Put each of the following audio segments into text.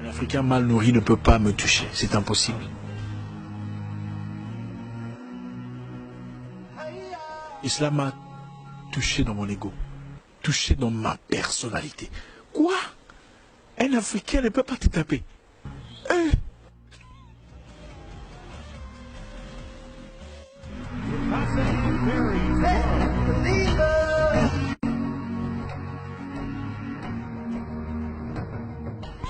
Africain mal nourri ne peut pas me toucher, c'est impossible. Et cela m'a touché dans mon ego, touché dans ma personnalité. Quoi? Un Africain ne peut pas te taper.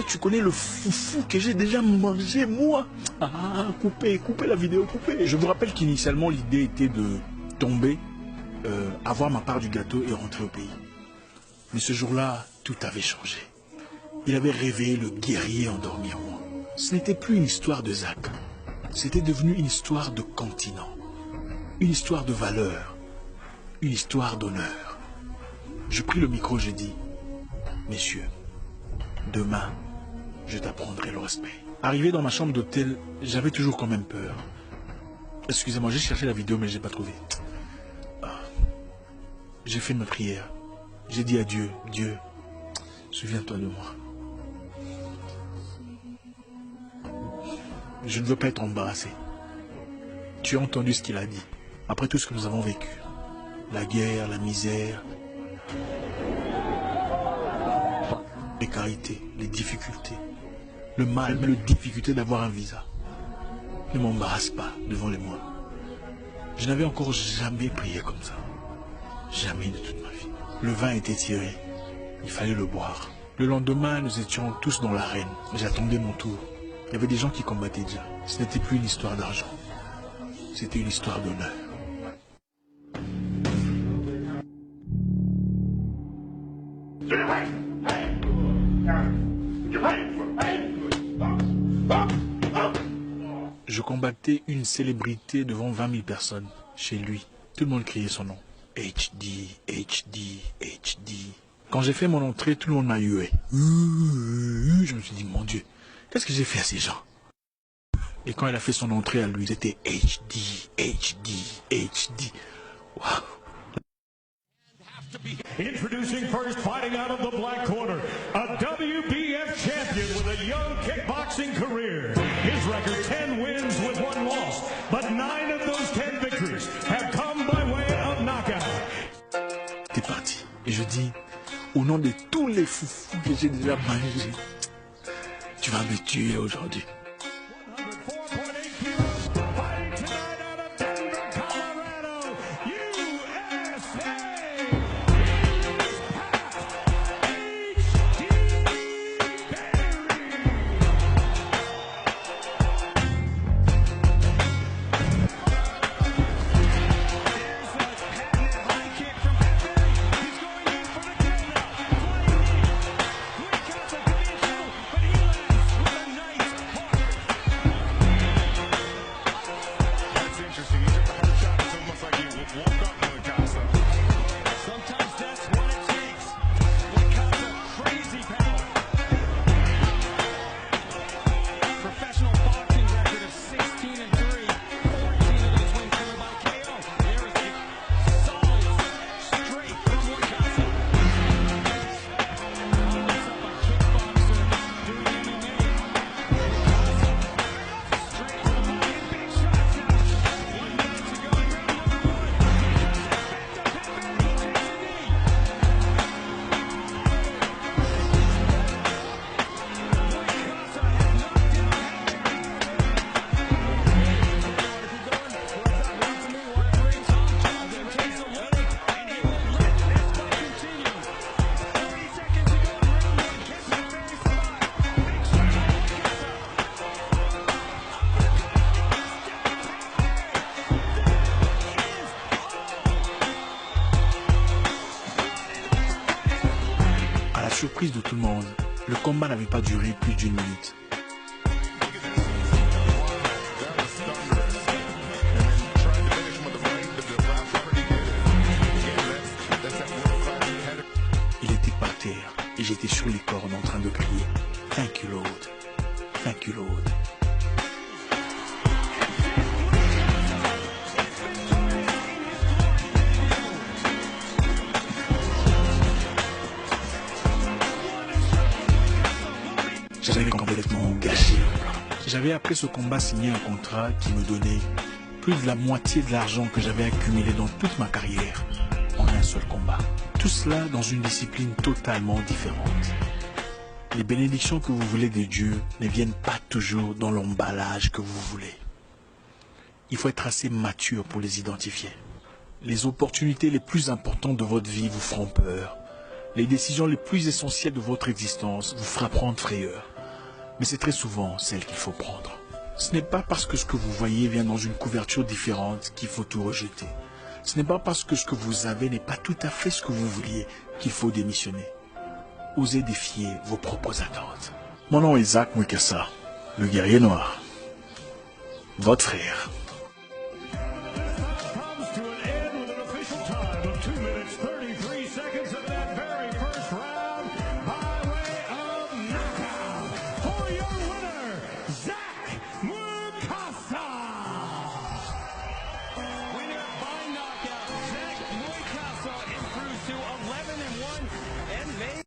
Tu connais le foufou que j'ai déjà mangé, moi? Ah, coupez la vidéo, coupez. Je vous rappelle qu'initialement, l'idée était de tomber, avoir ma part du gâteau et rentrer au pays. Mais ce jour-là, tout avait changé. Il avait réveillé le guerrier endormi en moi. Ce n'était plus une histoire de Zach. C'était devenu une histoire de continent. Une histoire de valeur. Une histoire d'honneur. Je pris le micro, j'ai dit, messieurs, demain, je t'apprendrai le respect. Arrivé dans ma chambre d'hôtel, j'avais toujours quand même peur. Excusez-moi, j'ai cherché la vidéo, mais je n'ai pas trouvé. J'ai fait ma prière. J'ai dit à Dieu, Dieu, souviens-toi de moi. Je ne veux pas être embarrassé. Tu as entendu ce qu'il a dit. Après tout ce que nous avons vécu. La guerre, la misère, les précarités, les difficultés. Le mal, la difficulté d'avoir un visa. Ne m'embarrasse pas devant les mois. Je n'avais encore jamais prié comme ça. Jamais de toute ma vie. Le vin était tiré. Il fallait le boire. Le lendemain, nous étions tous dans l'arène. J'attendais mon tour. Il y avait des gens qui combattaient déjà. Ce n'était plus une histoire d'argent. C'était une histoire d'honneur. Je combattais une célébrité devant 20 000 personnes. Chez lui, tout le monde criait son nom. HD, HD, HD. Quand j'ai fait mon entrée, tout le monde m'a hué. Je me suis dit, mon Dieu, qu'est-ce que j'ai fait à ces gens? Et quand il a fait son entrée à lui, c'était HD, HD, HD. Wow. Introducing first, fighting out of the black corner, a WBF champion with a young kickboxing career. His record 10 wins with 1 loss, but 9 of those 10 victories have come by way of knockout. T'es parti. Et je dis, au nom de tous les foufous que j'ai déjà mangés, tu vas me tuer aujourd'hui. Surprise de tout le monde, le combat n'avait pas duré plus d'1 minute. Il était par terre et j'étais sur les cordes en train de crier « Thank you Lord, thank you Lord ». j'avais complètement gâché le plan. J'avais après ce combat signé un contrat qui me donnait plus de la moitié de l'argent que j'avais accumulé dans toute ma carrière en un seul combat. Tout cela dans une discipline totalement différente. Les bénédictions que vous voulez de Dieu ne viennent pas toujours dans l'emballage que vous voulez. Il faut être assez mature pour les identifier. Les opportunités les plus importantes de votre vie vous feront peur. Les décisions les plus essentielles de votre existence vous feront prendre frayeur. Mais c'est très souvent celles qu'il faut prendre. Ce n'est pas parce que ce que vous voyez vient dans une couverture différente qu'il faut tout rejeter. Ce n'est pas parce que ce que vous avez n'est pas tout à fait ce que vous vouliez qu'il faut démissionner. Osez défier vos propres attentes. Mon nom est Zach Mwekassa, le guerrier noir. Votre frère.